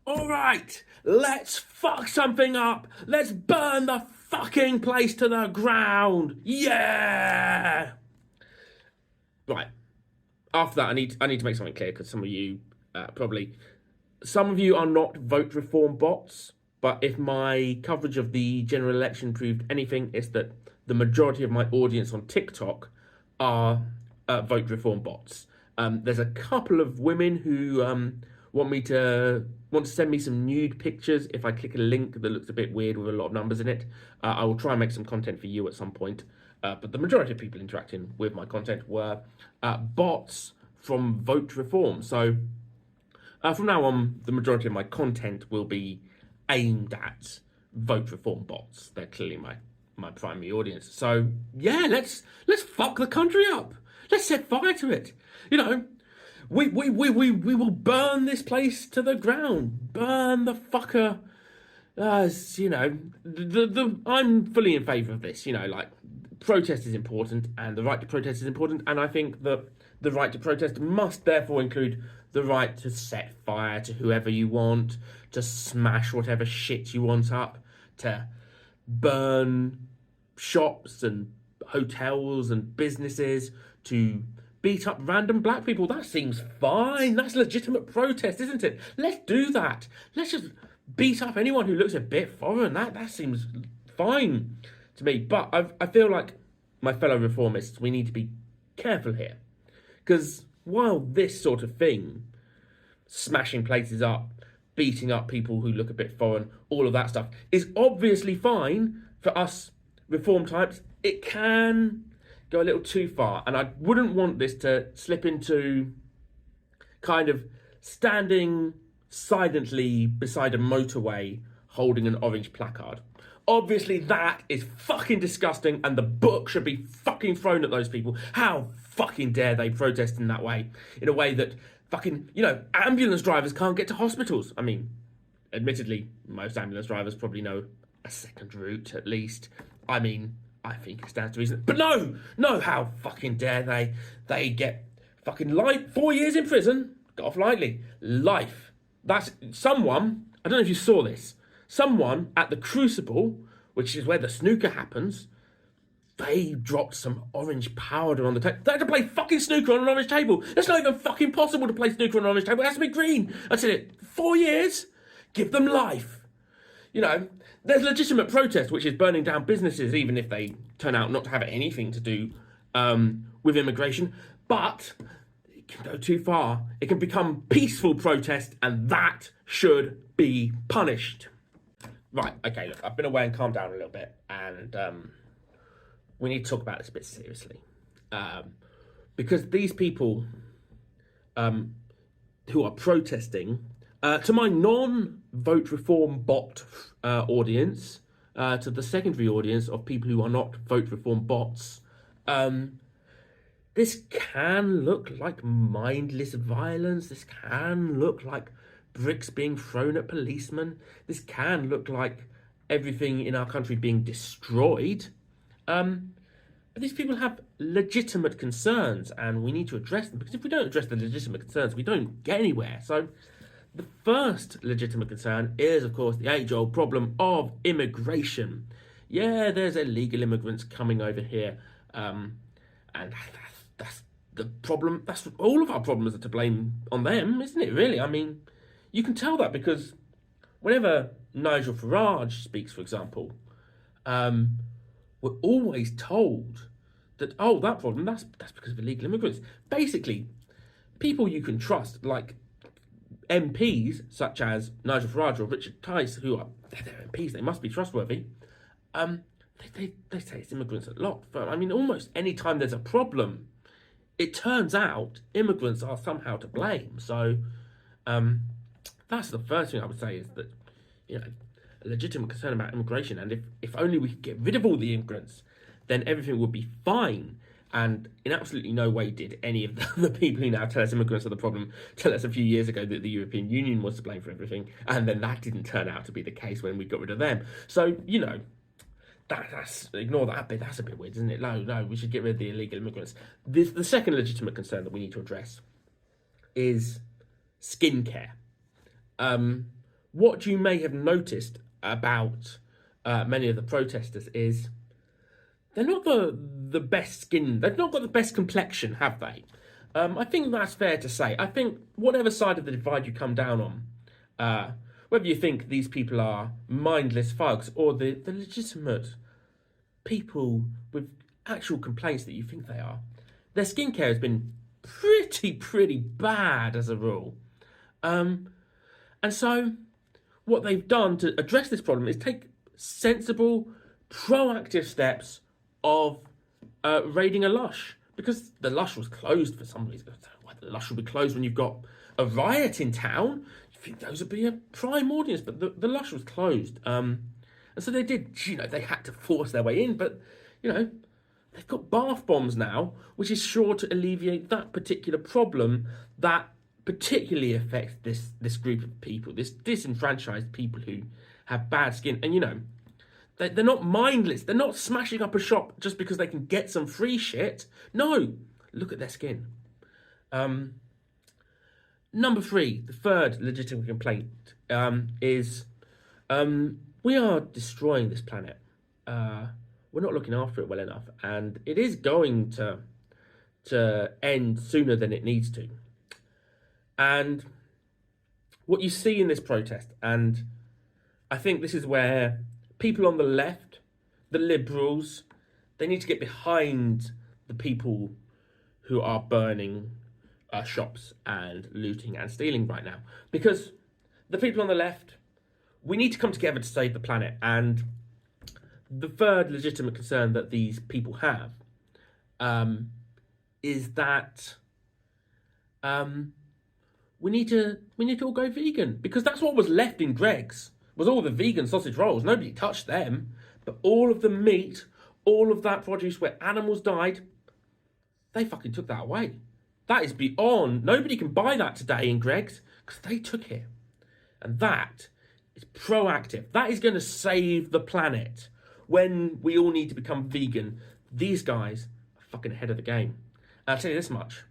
All right, let's fuck something up. Let's burn the fucking place to the ground. Yeah. Right. After that, I need to make something clear because some of you some of you are not vote reform bots. But if my coverage of the general election proved anything, it's that the majority of my audience on TikTok are vote reform bots. There's a couple of women who want to send me some nude pictures. If I click a link that looks a bit weird with a lot of numbers in it, I will try and make some content for you at some point. But the majority of people interacting with my content were bots from vote reform. So from now on, the majority of my content will be aimed at vote reform bots. They're clearly my primary audience. So yeah, let's fuck the country up. Let's set fire to it. You know, we will burn this place to the ground. Burn the fucker. You know, I'm fully in favour of this. You know, like, protest is important and the right to protest is important, and I think that the right to protest must therefore include the right to set fire to whoever you want, to smash whatever shit you want up, to burn shops and hotels and businesses, to beat up random black people. That seems fine. That's legitimate protest, isn't it? Let's do that. Let's just beat up anyone who looks a bit foreign. That seems fine to me. But I feel like, my fellow reformists, we need to be careful here. Because while this sort of thing, smashing places up, beating up people who look a bit foreign, all of that stuff, is obviously fine for us reform types, it can go a little too far. And I wouldn't want this to slip into kind of standing silently beside a motorway holding an orange placard. Obviously, that is fucking disgusting, and the book should be fucking thrown at those people. How fucking dare they protest in that way? In a way that fucking, you know, ambulance drivers can't get to hospitals. I mean, admittedly, most ambulance drivers probably know a second route at least. I mean, I think it stands to reason. But no, how fucking dare they? They get fucking 4 years in prison. Got off lightly. Life. That's someone, I don't know if you saw this, someone at the Crucible, which is where the snooker happens, they dropped some orange powder on the table. They had to play fucking snooker on an orange table. It's not even fucking possible to play snooker on an orange table. It has to be green. That's it. 4 years? Give them life. You know, there's legitimate protest, which is burning down businesses, even if they turn out not to have anything to do with immigration. But it can go too far. It can become peaceful protest, and that should be punished. Right, okay, look, I've been away and calmed down a little bit, and we need to talk about this a bit seriously. Because these people who are protesting, to my non-vote reform bot audience, to the secondary audience of people who are not vote reform bots, this can look like mindless violence. This can look like bricks being thrown at policemen. This can look like everything in our country being destroyed. But these people have legitimate concerns, and we need to address them, because if we don't address the legitimate concerns, we don't get anywhere. So the first legitimate concern is, of course, the age-old problem of immigration. Yeah, there's illegal immigrants coming over here, and that's the problem. That's all of our problems are to blame on them, isn't it, really? I mean, you can tell that because whenever Nigel Farage speaks, for example, we're always told that, oh, that problem, that's because of illegal immigrants. Basically, people you can trust, like MPs such as Nigel Farage or Richard Tice, who are, they're MPs, they must be trustworthy, they say it's immigrants a lot. But I mean, almost any time there's a problem, it turns out immigrants are somehow to blame. So that's the first thing I would say, is that, you know, a legitimate concern about immigration, and if only we could get rid of all the immigrants, then everything would be fine. And in absolutely no way did any of the people who now tell us immigrants are the problem tell us a few years ago that the European Union was to blame for everything, and then that didn't turn out to be the case when we got rid of them. So, you know, that's ignore that bit. That's a bit weird, isn't it? No, we should get rid of the illegal immigrants. The second legitimate concern that we need to address is skincare. what you may have noticed about many of the protesters is they're not the best skin. They've not got the best complexion, have they? I think that's fair to say. I think whatever side of the divide you come down on, whether you think these people are mindless thugs or the legitimate people with actual complaints that you think they are, their skincare has been pretty bad as a rule. And so what they've done to address this problem is take sensible, proactive steps of raiding a Lush. Because the Lush was closed for some reason. I don't know why the Lush would be closed when you've got a riot in town. You think those would be a prime audience, but the Lush was closed. And so they did, they had to force their way in, but, they've got bath bombs now, which is sure to alleviate that particular problem that particularly affects this group of people, this disenfranchised people who have bad skin. And, they're not mindless. They're not smashing up a shop just because they can get some free shit. No, look at their skin. Number 3, the third legitimate complaint is we are destroying this planet. We're not looking after it well enough, and it is going to end sooner than it needs to. And what you see in this protest, and I think this is where people on the left, the liberals, they need to get behind the people who are burning shops and looting and stealing right now. Because the people on the left, we need to come together to save the planet. And the third legitimate concern that these people have is that we need to all go vegan, because that's what was left in Greggs. Was all the vegan sausage rolls. Nobody touched them. But all of the meat, all of that produce where animals died, they fucking took that away. That is beyond. Nobody can buy that today in Greggs because they took it. And that is proactive. That is going to save the planet. When we all need to become vegan, these guys are fucking ahead of the game. And I'll tell you this much.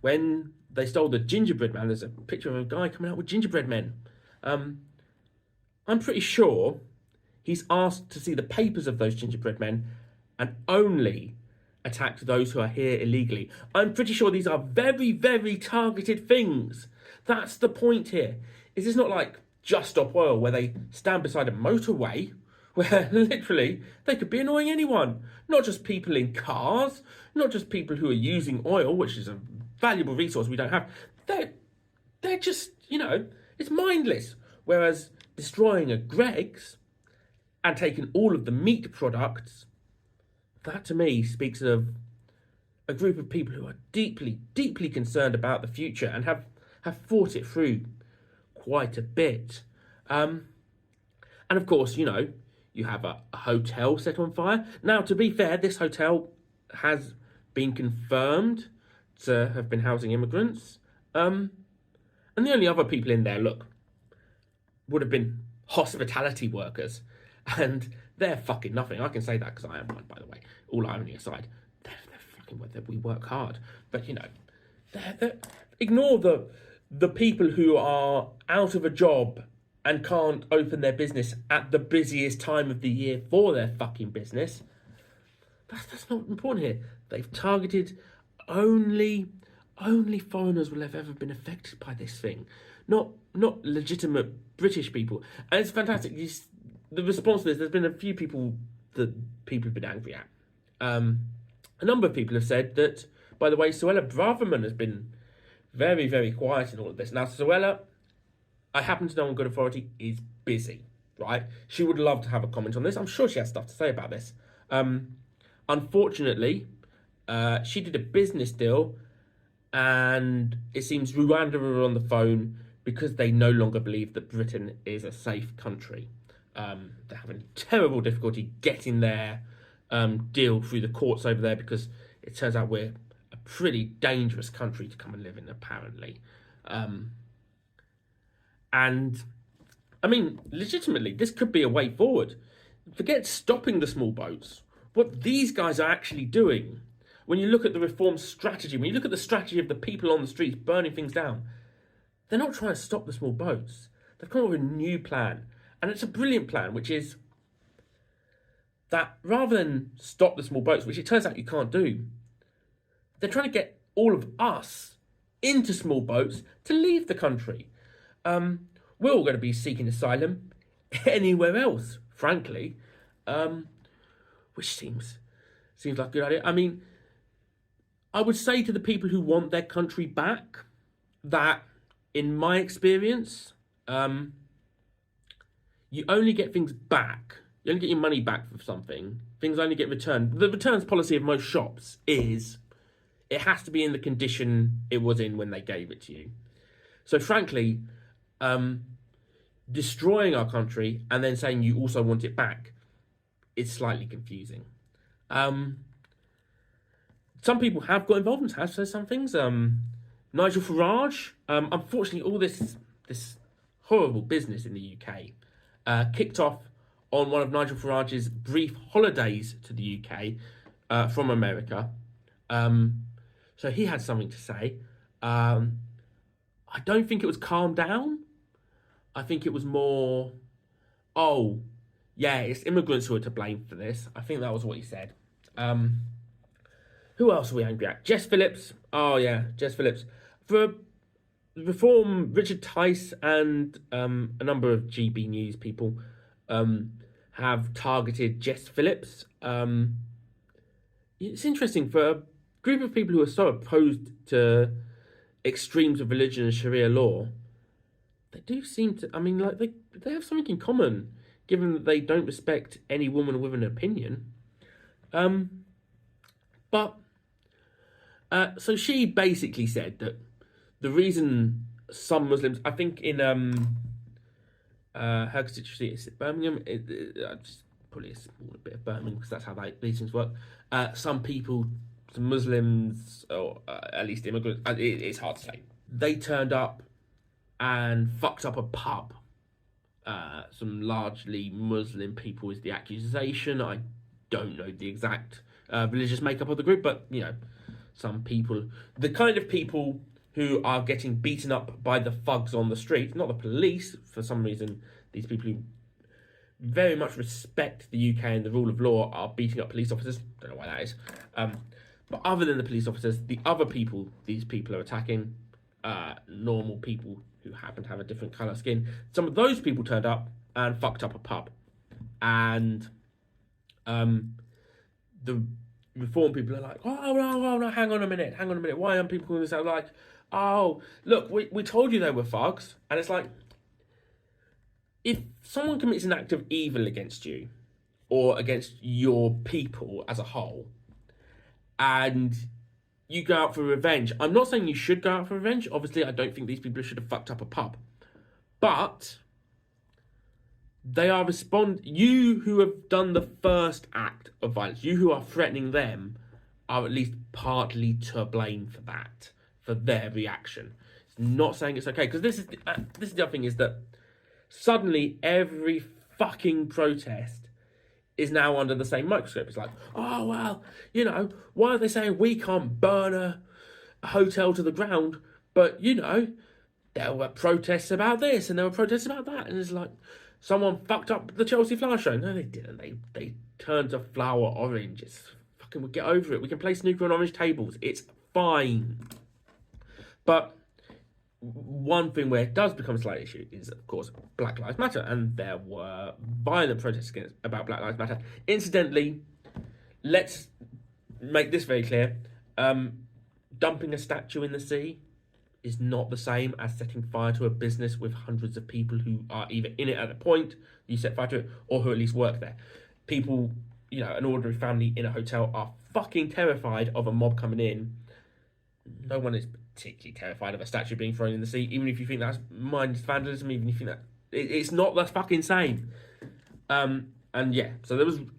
When they stole the gingerbread man, there's a picture of a guy coming out with gingerbread men. I'm pretty sure he's asked to see the papers of those gingerbread men and only attacked those who are here illegally. I'm pretty sure these are very targeted things. That's the point here. Is this not like Just Stop Oil, where they stand beside a motorway where literally they could be annoying anyone? Not just people in cars, not just people who are using oil, which is a valuable resource we don't have. They're just, it's mindless. Whereas destroying a Greggs and taking all of the meat products, that to me speaks of a group of people who are deeply concerned about the future and have thought it through quite a bit. And of course, you have a hotel set on fire. Now, to be fair, this hotel has been confirmed to have been housing immigrants. And the only other people in there, would have been hospitality workers. And they're fucking nothing. I can say that because I am one, by the way. All irony aside. They're fucking, we work hard. But, ignore the people who are out of a job and can't open their business at the busiest time of the year for their fucking business. That's not important here. They've targeted only foreigners will have ever been affected by this thing. Not legitimate British people. And it's fantastic. The response to this, there's been a few people that people have been angry at. A number of people have said that, by the way, Suella Braverman has been very quiet in all of this. Now, Suella, I happen to know on good authority, is busy, right? She would love to have a comment on this. I'm sure she has stuff to say about this. Unfortunately, she did a business deal, and it seems Rwanda are on the phone because they no longer believe that Britain is a safe country. They're having terrible difficulty getting their deal through the courts over there because it turns out we're a pretty dangerous country to come and live in, apparently. And, I mean, legitimately, this could be a way forward. Forget stopping the small boats. What these guys are actually doing, when you look at the reform strategy, when you look at the strategy of the people on the streets burning things down, they're not trying to stop the small boats. they've come up with a new plan. And it's a brilliant plan, which is that rather than stop the small boats, which it turns out you can't do, they're trying to get all of us into small boats to leave the country. We're all going to be seeking asylum anywhere else, frankly, which seems like a good idea. I mean, I would say to the people who want their country back that, in my experience, you only get things back. You only get your money back for something. Things only get returned. The returns policy of most shops is it has to be in the condition it was in when they gave it to you. So frankly, destroying our country and then saying you also want it back is slightly confusing. Some people have got involved and have said some things. Nigel Farage, unfortunately, all this horrible business in the UK kicked off on one of Nigel Farage's brief holidays to the UK from America. So he had something to say. I don't think it was calm down. I think it was more, oh, yeah, it's immigrants who are to blame for this. I think that was what he said. Who else are we angry at? Jess Phillips. Oh, yeah, Jess Phillips. For Reform, Richard Tice and a number of GB News people have targeted Jess Phillips. It's interesting for a group of people who are so opposed to extremes of religion and Sharia law. They do seem to, I mean, like they have something in common, given that they don't respect any woman with an opinion. So she basically said that the reason some Muslims, I think in her constituency, is it Birmingham? Just probably a small bit of Birmingham because that's how these things work. Some people, some Muslims, or at least immigrants, it's hard to say. They turned up and fucked up a pub. Some largely Muslim people is the accusation. I don't know the exact religious makeup of the group, but you know, some people, the kind of people who are getting beaten up by the thugs on the street, not the police. For some reason, these people who very much respect the UK and the rule of law are beating up police officers. Don't know why that is. But other than the police officers, the other people these people are attacking, normal people who happen to have a different colour skin. Some of those people turned up and fucked up a pub. And the Reform people are like, oh, no, hang on a minute. Why aren't people calling this out? Like, oh, look, we told you they were thugs. And it's like, if someone commits an act of evil against you or against your people as a whole, and you go out for revenge, I'm not saying you should go out for revenge. Obviously, I don't think these people should have fucked up a pub. But they are you who have done the first act of violence, you who are threatening them, are at least partly to blame for that, for their reaction. It's not saying it's okay, because this is the other thing, is that suddenly every fucking protest is now under the same microscope. It's like, oh, well, you know, why are they saying we can't burn a hotel to the ground, but, you know, there were protests about this and there were protests about that. And it's like, someone fucked up the Chelsea Flower Show. No, they didn't. They turned a flower orange. It's fucking, we'll get over it. We can play snooker on orange tables. It's fine. But one thing where it does become a slight issue is, of course, Black Lives Matter. And there were violent protests about Black Lives Matter. Incidentally, let's make this very clear. Dumping a statue in the sea is not the same as setting fire to a business with hundreds of people who are either in it at the point you set fire to it, or who at least work there. People, you know, an ordinary family in a hotel are fucking terrified of a mob coming in. No one is particularly terrified of a statue being thrown in the sea, even if you think that's mindless vandalism, even if you think that it's not the fucking same. And yeah, so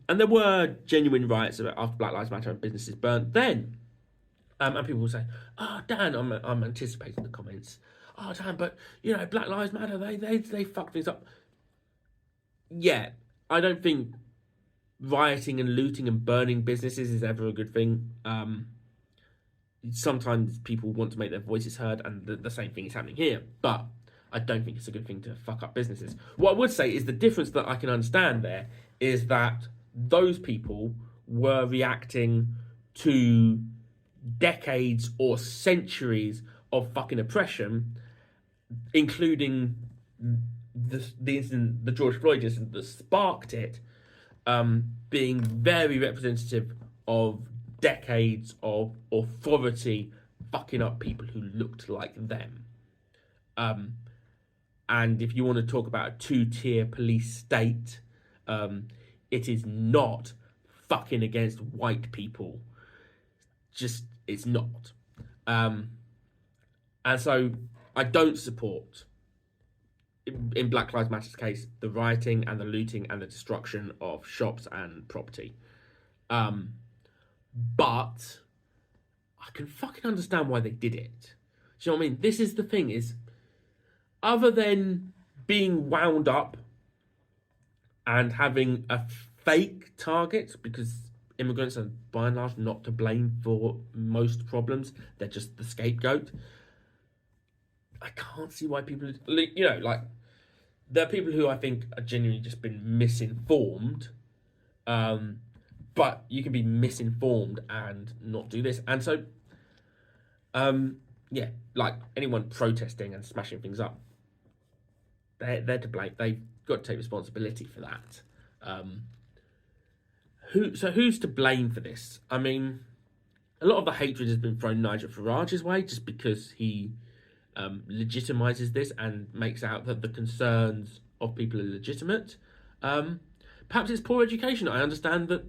there were genuine riots after Black Lives Matter and businesses burnt then. And people will say, oh, Dan, I'm anticipating the comments. Oh, Dan, but, you know, Black Lives Matter, they fuck things up. Yeah, I don't think rioting and looting and burning businesses is ever a good thing. Sometimes people want to make their voices heard, and the same thing is happening here. But I don't think it's a good thing to fuck up businesses. What I would say is the difference that I can understand there is that those people were reacting to decades or centuries of fucking oppression, including the incident, the George Floyd incident that sparked it, being very representative of decades of authority fucking up people who looked like them. And if you want to talk about a two-tier police state, it is not fucking against white people. Just, it's not. And so I don't support, in Black Lives Matter's case, the rioting and the looting and the destruction of shops and property. But I can fucking understand why they did it. Do you know what I mean? This is the thing, is other than being wound up and having a fake target, because immigrants are by and large not to blame for most problems, they're just the scapegoat. I can't see why people, you know, like, there are people who I think are genuinely just been misinformed, but you can be misinformed and not do this. And so, yeah, like anyone protesting and smashing things up, they're to blame. They've got to take responsibility for that. Who's to blame for this? I mean, a lot of the hatred has been thrown Nigel Farage's way just because he legitimizes this and makes out that the concerns of people are legitimate. Perhaps it's poor education. I understand that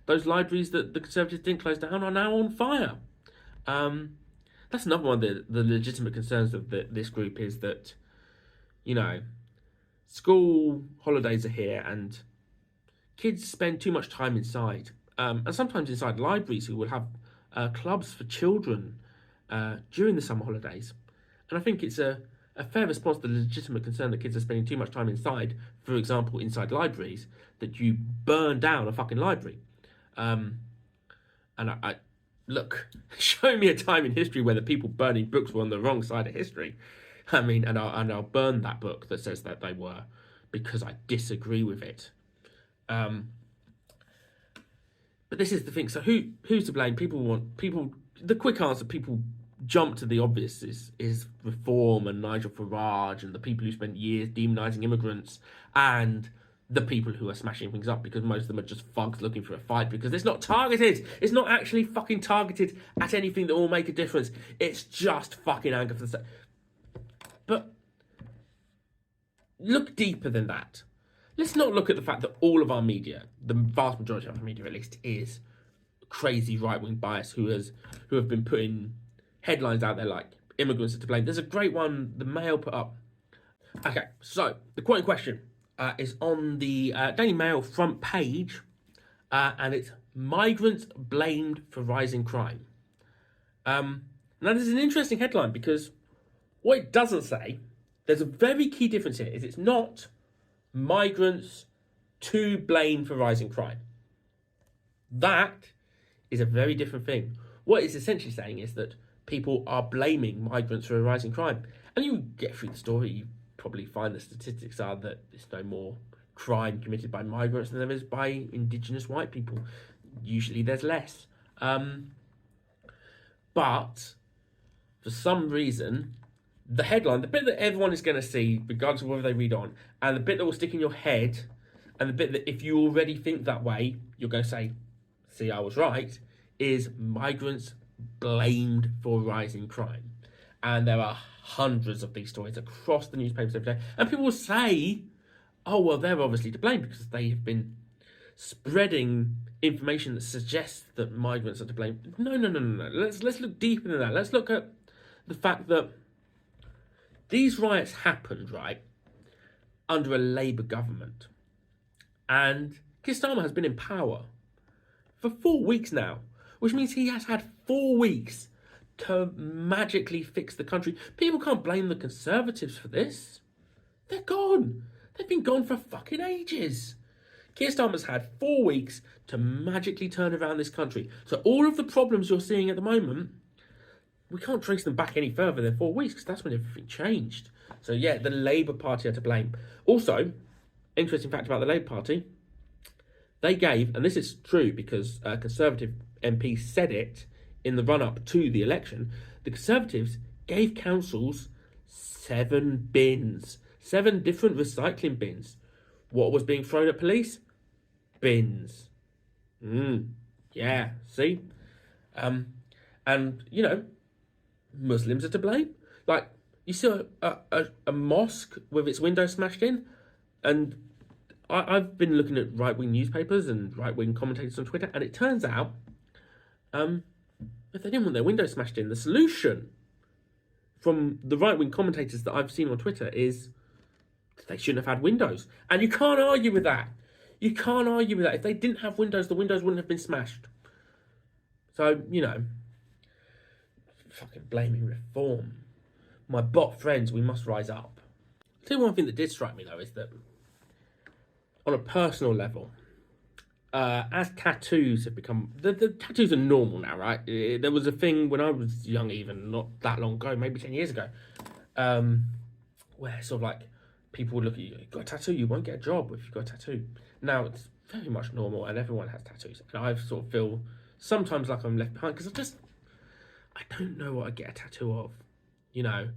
those libraries that the Conservatives didn't close down are now on fire. That's another one of the legitimate concerns of this group, is that, you know, school holidays are here and kids spend too much time inside. And sometimes inside libraries who will have clubs for children during the summer holidays. And I think it's a fair response to the legitimate concern that kids are spending too much time inside, for example, inside libraries, that you burn down a fucking library. And I look, show me a time in history where the people burning books were on the wrong side of history. I mean, and I'll burn that book that says that they were, because I disagree with it. But this is the thing. So who's to blame? The quick answer, people jump to the obvious, is Reform and Nigel Farage and the people who spent years demonising immigrants and the people who are smashing things up, because most of them are just thugs looking for a fight, because it's not targeted. It's not actually fucking targeted at anything that will make a difference. It's just fucking anger for the sake. But look deeper than that. Let's not look at the fact that all of our media, the vast majority of our media at least, is crazy right-wing bias who have been putting headlines out there like immigrants are to blame. There's a great one the Mail put up. Okay, so the quote in question is on the Daily Mail front page, and it's "Migrants Blamed for Rising Crime." Now, this is an interesting headline, because what it doesn't say, there's a very key difference here, is it's not migrants to blame for rising crime. That is a very different thing. What it's essentially saying is that people are blaming migrants for a rising crime. And you get through the story, you probably find the statistics are that there's no more crime committed by migrants than there is by indigenous white people. Usually there's less. But for some reason, the headline, the bit that everyone is going to see, regardless of whether they read on, and the bit that will stick in your head, and the bit that if you already think that way, you're going to say, see, I was right, is migrants blamed for rising crime. And there are hundreds of these stories across the newspapers every day. And people will say, oh, well, they're obviously to blame because they have been spreading information that suggests that migrants are to blame. No. Let's look deeper than that. Let's look at the fact that these riots happened, right, under a Labour government. And Keir Starmer has been in power for 4 weeks now, which means he has had 4 weeks to magically fix the country. People can't blame the Conservatives for this. They're gone. They've been gone for fucking ages. Keir Starmer's had 4 weeks to magically turn around this country. So all of the problems you're seeing at the moment, we can't trace them back any further than 4 weeks because that's when everything changed. So yeah, the Labour Party are to blame. Also, interesting fact about the Labour Party, they gave, and this is true because a Conservative MP said it in the run-up to the election, the Conservatives gave councils 7 bins, 7 different recycling bins. What was being thrown at police? Bins. Yeah, see? And, you know, Muslims are to blame. Like, you see a mosque with its window smashed in, and I've been looking at right-wing newspapers and right-wing commentators on Twitter, and it turns out, if they didn't want their window smashed in, the solution from the right-wing commentators that I've seen on Twitter is they shouldn't have had windows. And you can't argue with that. You can't argue with that. If they didn't have windows, the windows wouldn't have been smashed. So, you know, fucking blaming reform. My bot friends, we must rise up. I'll tell you one thing that did strike me, though, is that on a personal level, as tattoos have become... The tattoos are normal now, right? There was a thing when I was young, even, not that long ago, maybe 10 years ago, where sort of like people would look at you, you've got a tattoo, you won't get a job if you've got a tattoo. Now it's very much normal and everyone has tattoos. And I sort of feel sometimes like I'm left behind because I don't know what I get a tattoo of. You know,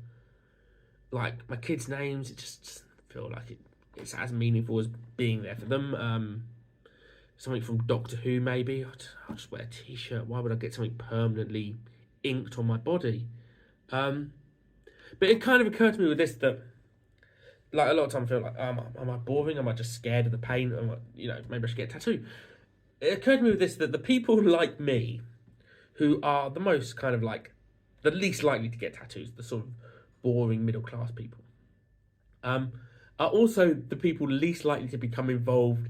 like my kids' names, it just doesn't feel like it's as meaningful as being there for them. Something from Doctor Who, maybe. I'll just wear a t-shirt. Why would I get something permanently inked on my body? But it kind of occurred to me with this that, like, a lot of times I feel like, am I boring? Am I just scared of the pain? You know, maybe I should get a tattoo. It occurred to me with this that the people like me, who are the most kind of like, the least likely to get tattoos, the sort of boring middle-class people, are also the people least likely to become involved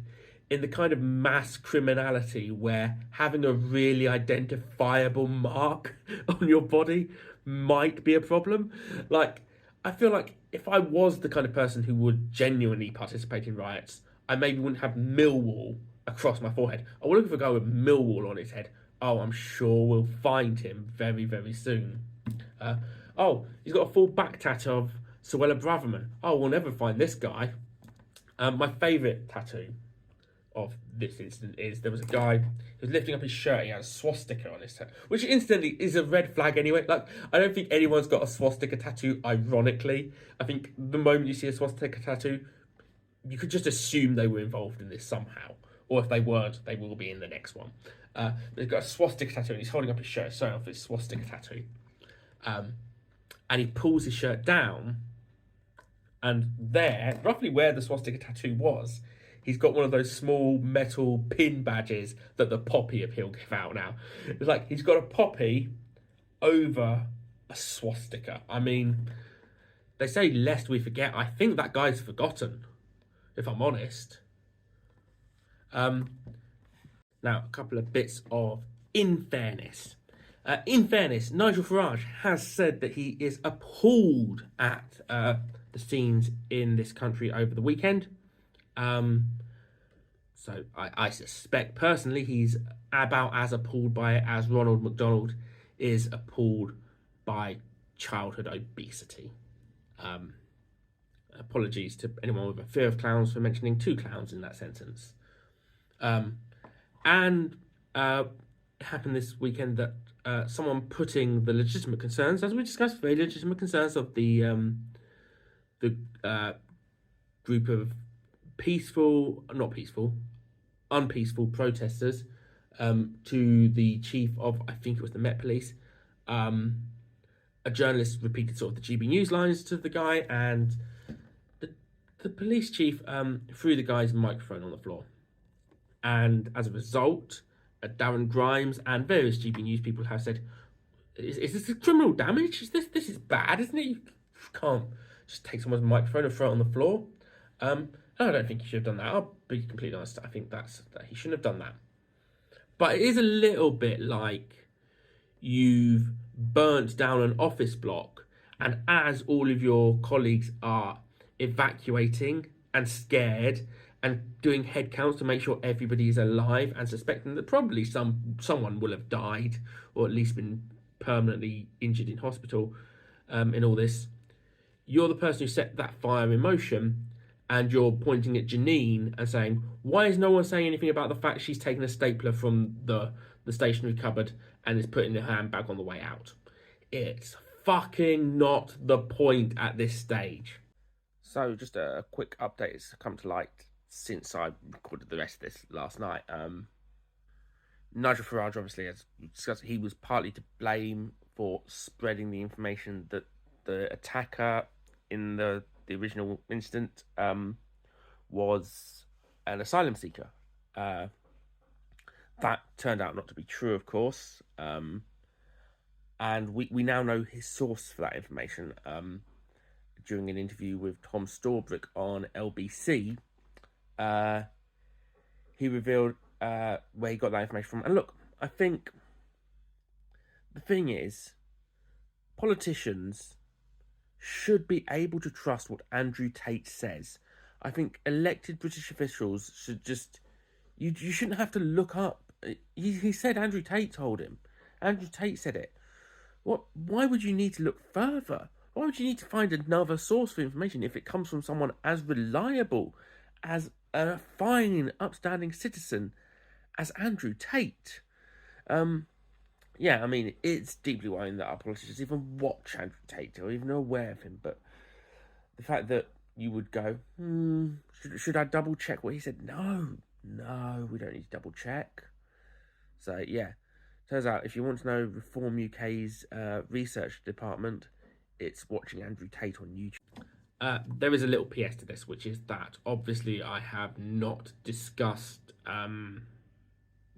in the kind of mass criminality where having a really identifiable mark on your body might be a problem. Like, I feel like if I was the kind of person who would genuinely participate in riots, I maybe wouldn't have Millwall across my forehead. I would look for a guy with Millwall on his head. Oh, I'm sure we'll find him very, very soon. Oh, he's got a full back tattoo of Suella Braverman. Oh, we'll never find this guy. My favourite tattoo of this incident is there was a guy who was lifting up his shirt. He had a swastika on his tattoo, which incidentally is a red flag anyway. Like, I don't think anyone's got a swastika tattoo ironically. I think the moment you see a swastika tattoo, you could just assume they were involved in this somehow, or if they weren't, they will be in the next one. They've got a swastika tattoo and he's holding up his shirt, showing off his swastika tattoo, and he pulls his shirt down, and there, roughly where the swastika tattoo was, he's got one of those small metal pin badges that the Poppy Appeal give out now. It's like he's got a poppy over a swastika. I mean, they say lest we forget. I think that guy's forgotten, if I'm honest. Now, a couple of bits of in fairness. Nigel Farage has said that he is appalled at the scenes in this country over the weekend. So I suspect personally he's about as appalled by it as Ronald McDonald is appalled by childhood obesity. Apologies to anyone with a fear of clowns for mentioning 2 clowns in that sentence. And it happened this weekend that someone putting the legitimate concerns, as we discussed, very legitimate concerns of the group of unpeaceful protesters to the chief of, I think it was the Met Police. A journalist repeated sort of the GB News lines to the guy, and the police chief threw the guy's microphone on the floor. And as a result, Darren Grimes and various GB News people have said, is this a criminal damage? This is bad, isn't it? You can't just take someone's microphone and throw it on the floor. I don't think he should have done that. I'll be completely honest. I think that he shouldn't have done that. But it is a little bit like you've burnt down an office block, and as all of your colleagues are evacuating and scared and doing head counts to make sure everybody is alive and suspecting that probably someone will have died or at least been permanently injured in hospital in all this. You're the person who set that fire in motion, and you're pointing at Janine and saying, why is no one saying anything about the fact she's taken a stapler from the stationery cupboard and is putting her handbag on the way out? It's fucking not the point at this stage. So just a quick update has come to light since I recorded the rest of this last night. Nigel Farage, obviously, as we discussed, he was partly to blame for spreading the information that the attacker in the original incident was an asylum seeker. That turned out not to be true, of course. And we now know his source for that information. During an interview with Tom Storbrick on LBC, he revealed where he got that information from. And look, I think the thing is, politicians should be able to trust what Andrew Tate says. I think elected British officials should just... You shouldn't have to look up. He said Andrew Tate told him. Andrew Tate said it. Why would you need to look further? Why would you need to find another source for information if it comes from someone as reliable, as a fine, upstanding citizen as Andrew Tate? Yeah, I mean, it's deeply worrying that our politicians even watch Andrew Tate or even are aware of him. But the fact that you would go, should I double check what he said? No, we don't need to double check. So yeah, turns out if you want to know Reform UK's research department, it's watching Andrew Tate on YouTube. There is a little PS to this, which is that obviously I have not discussed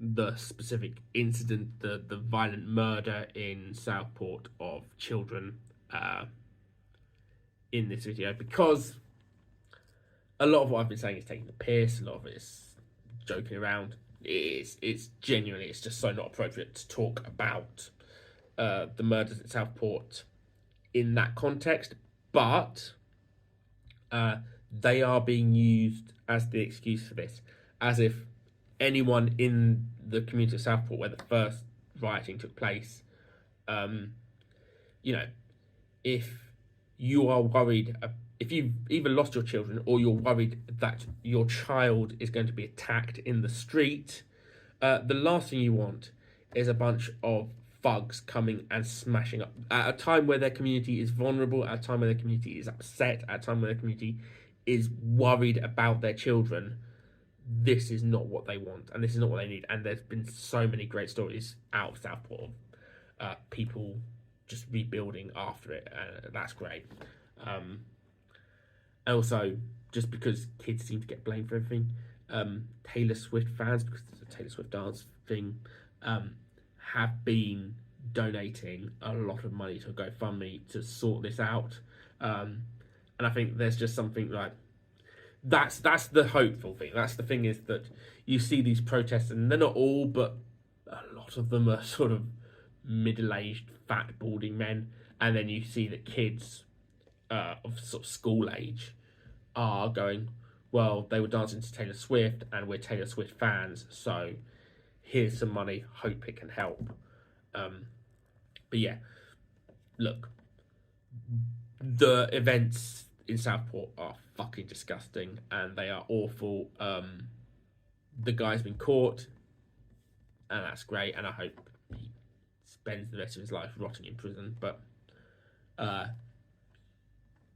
the specific incident, the violent murder in Southport of children in this video, because a lot of what I've been saying is taking the piss, a lot of it is joking around. It's genuinely, it's just so not appropriate to talk about the murders at Southport in that context, but they are being used as the excuse for this, as if anyone in the community of Southport where the first rioting took place, if you are worried, if you've either lost your children or you're worried that your child is going to be attacked in the street, the last thing you want is a bunch of thugs coming and smashing up at a time where their community is vulnerable, at a time where their community is upset, at a time where their community is worried about their children. This is not what they want, and this is not what they need. And there's been so many great stories out of Southport of people just rebuilding after it. That's great. And also, just because kids seem to get blamed for everything, Taylor Swift fans, because there's a Taylor Swift dance thing, have been donating a lot of money to GoFundMe to sort this out. And I think there's just something like, that's the hopeful thing. That's the thing, is that you see these protests, and they're not all, but a lot of them are sort of middle-aged, fat, balding men, and then you see that kids of sort of school age are going, well, they were dancing to Taylor Swift, and we're Taylor Swift fans, so here's some money, hope it can help. But yeah, look, the events in Southport are fucking disgusting, and they are awful. The guy's been caught, and that's great, and I hope he spends the rest of his life rotting in prison. But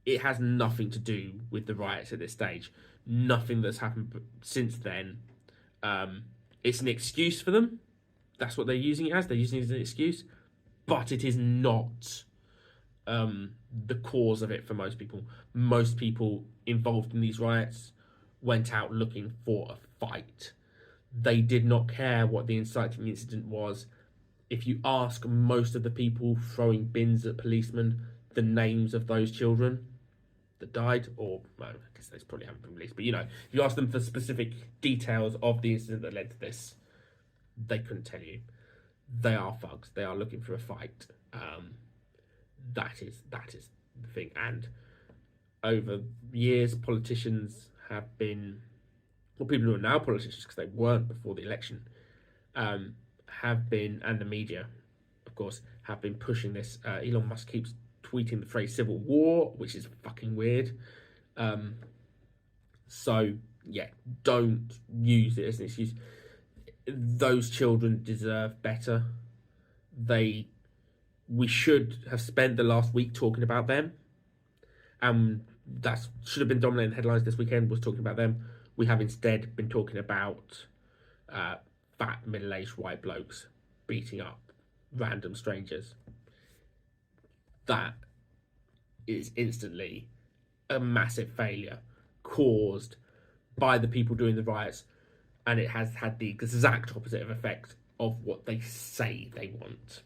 it has nothing to do with the riots at this stage. Nothing that's happened since then. It's an excuse for them. That's what they're using it as. They're using it as an excuse, but it is not the cause of it for most people. Most people involved in these riots went out looking for a fight. They did not care what the inciting incident was. If you ask most of the people throwing bins at policemen the names of those children that died, or well, I guess they probably haven't been released, but if you ask them for specific details of the incident that led to this, they couldn't tell you. They are thugs. They are looking for a fight. That is the thing. And over years, politicians have been, well, people who are now politicians, because they weren't before the election, have been, and the media, of course, have been pushing this. Elon Musk keeps tweeting the phrase civil war, which is fucking weird. So, yeah, don't use it as an excuse. Those children deserve better. We should have spent the last week talking about them. And that should have been dominating the headlines this weekend, was talking about them. We have instead been talking about fat, middle-aged white blokes beating up random strangers. That is instantly a massive failure caused by the people doing the riots, and it has had the exact opposite of effect of what they say they want.